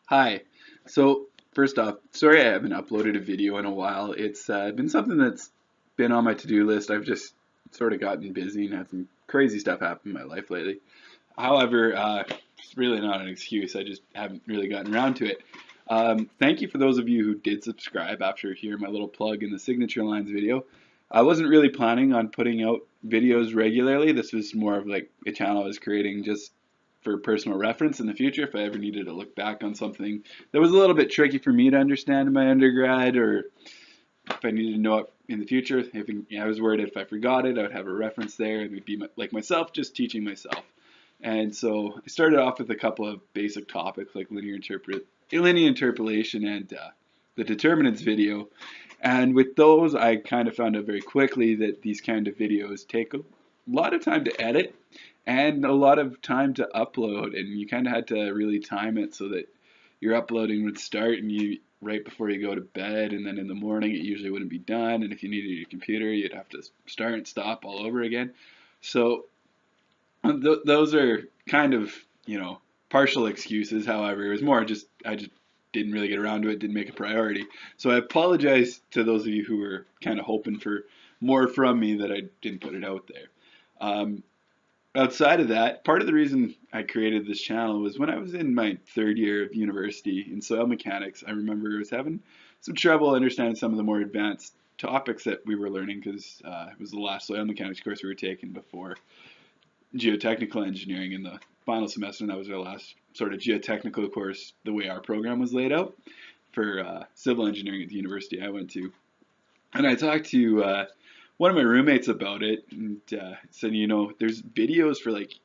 Hi. So, first off, sorry I haven't uploaded a video in a while. It's been something that's been on my to-do list. I've just sort of gotten busy and had some crazy stuff happen in my life lately. However, it's really not an excuse. I just haven't really gotten around to it. Thank you for those of you who did subscribe after hearing my little plug in the Signature Lines video. I wasn't really planning on putting out videos regularly. This was more of like a channel I was creating just for personal reference in the future if I ever needed to look back on something that was a little bit tricky for me to understand in my undergrad, or if I needed to know it in the future. I was worried if I forgot it, I would have a reference there, and it would be like myself just teaching myself. And so I started off with a couple of basic topics like linear interpolation and the determinants video. And with those, I kind of found out very quickly that these kind of videos take a lot of time to edit and a lot of time to upload, and you kind of had to really time it so that your uploading would start and you right before you go to bed, and then in the morning it usually wouldn't be done, and if you needed your computer you'd have to start and stop all over again. So those are kind of, partial excuses. However, it was more just I just didn't really get around to it, didn't make a priority. So I apologize to those of you who were kind of hoping for more from me that I didn't put it out there. Um, Outside of that, part of the reason I created this channel was when I was in my third year of university in soil mechanics. I remember I was having some trouble understanding some of the more advanced topics that we were learning because it was the last soil mechanics course we were taking before geotechnical engineering in the final semester, and that was our last sort of geotechnical course the way our program was laid out for civil engineering at the university I went to. And I talked to one of my roommates about it, and said, there's videos for like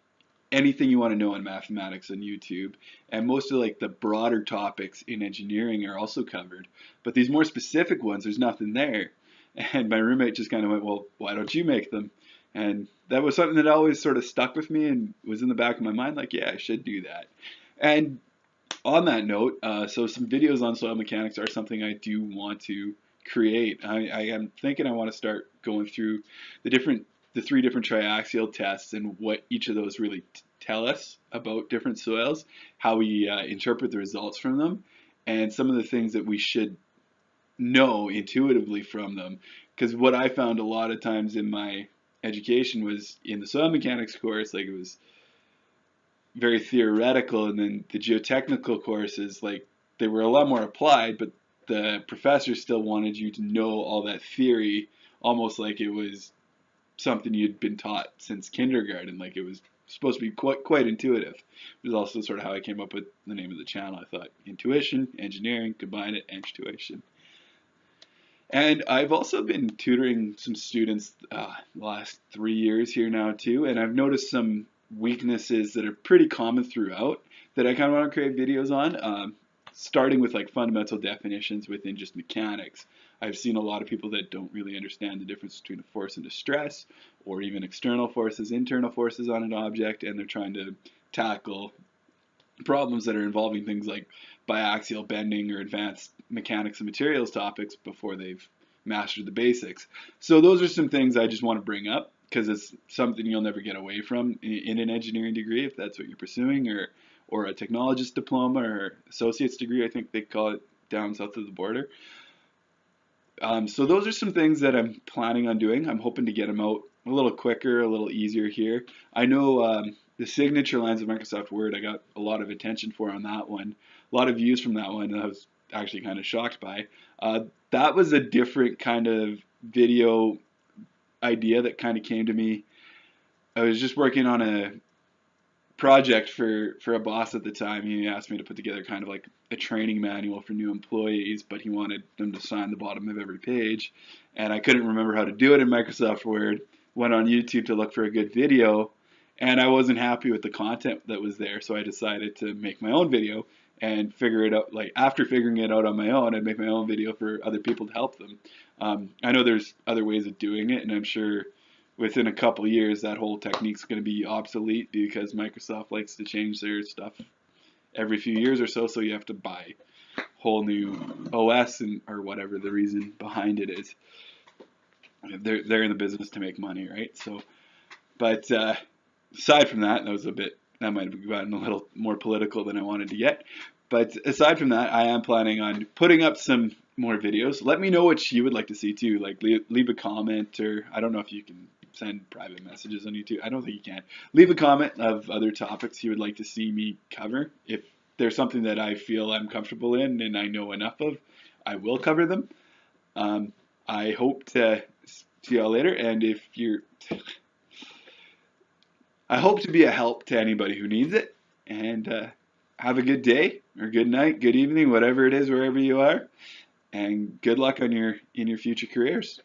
anything you want to know in mathematics on YouTube, and most of like the broader topics in engineering are also covered, but these more specific ones, there's nothing there. And my roommate just kind of went, well, why don't you make them? And that was something that always sort of stuck with me and was in the back of my mind, like, yeah, I should do that. And on that note, so some videos on soil mechanics are something I do want to create. I am thinking I want to start going through the three different triaxial tests and what each of those really tell us about different soils, how we interpret the results from them, and some of the things that we should know intuitively from them. Because what I found a lot of times in my education was in the soil mechanics course, like it was very theoretical, and then the geotechnical courses, like they were a lot more applied, but the professor still wanted you to know all that theory almost like it was something you'd been taught since kindergarten, like it was supposed to be quite intuitive. It was also sort of how I came up with the name of the channel. I thought intuition, engineering, combine it, intuition. And I've also been tutoring some students the last 3 years here now too, and I've noticed some weaknesses that are pretty common throughout that I kind of want to create videos on. Starting with like fundamental definitions within just mechanics. I've seen a lot of people that don't really understand the difference between a force and a stress, or even external forces, internal forces on an object, and they're trying to tackle problems that are involving things like biaxial bending or advanced mechanics and materials topics before they've mastered the basics. So those are some things I just want to bring up because it's something you'll never get away from in an engineering degree if that's what you're pursuing, or a technologist diploma or associate's degree, I think they call it down south of the border. So those are some things that I'm planning on doing. I'm hoping to get them out a little quicker, a little easier here. I know the signature lines of Microsoft Word, I got a lot of attention for on that one, a lot of views from that one, and I was actually kind of shocked by. That was a different kind of video idea that kind of came to me. I was just working on a project for a boss at the time. He asked me to put together kind of like a training manual for new employees, but he wanted them to sign the bottom of every page, and I couldn't remember how to do it in Microsoft Word. Went on YouTube to look for a good video, and I wasn't happy with the content that was there, so I decided to make my own video and figure it out. Like after figuring it out on my own, I'd make my own video for other people to help them. I know there's other ways of doing it, and I'm sure within a couple years that whole technique's going to be obsolete because Microsoft likes to change their stuff every few years or so, so you have to buy whole new OS or whatever the reason behind it is. They're in the business to make money, right? So, but aside from that, that was a bit that might have gotten a little more political than I wanted to get. But aside from that, I am planning on putting up some more videos. Let me know what you would like to see too. Like leave a comment, or I don't know if you can send private messages on YouTube. I don't think you can. Leave a comment of other topics you would like to see me cover. If there's something that I feel I'm comfortable in and I know enough of, I will cover them. I hope to see y'all later, and if you're, I hope to be a help to anybody who needs it, and have a good day, or good night, good evening, whatever it is, wherever you are, and good luck on in your future careers.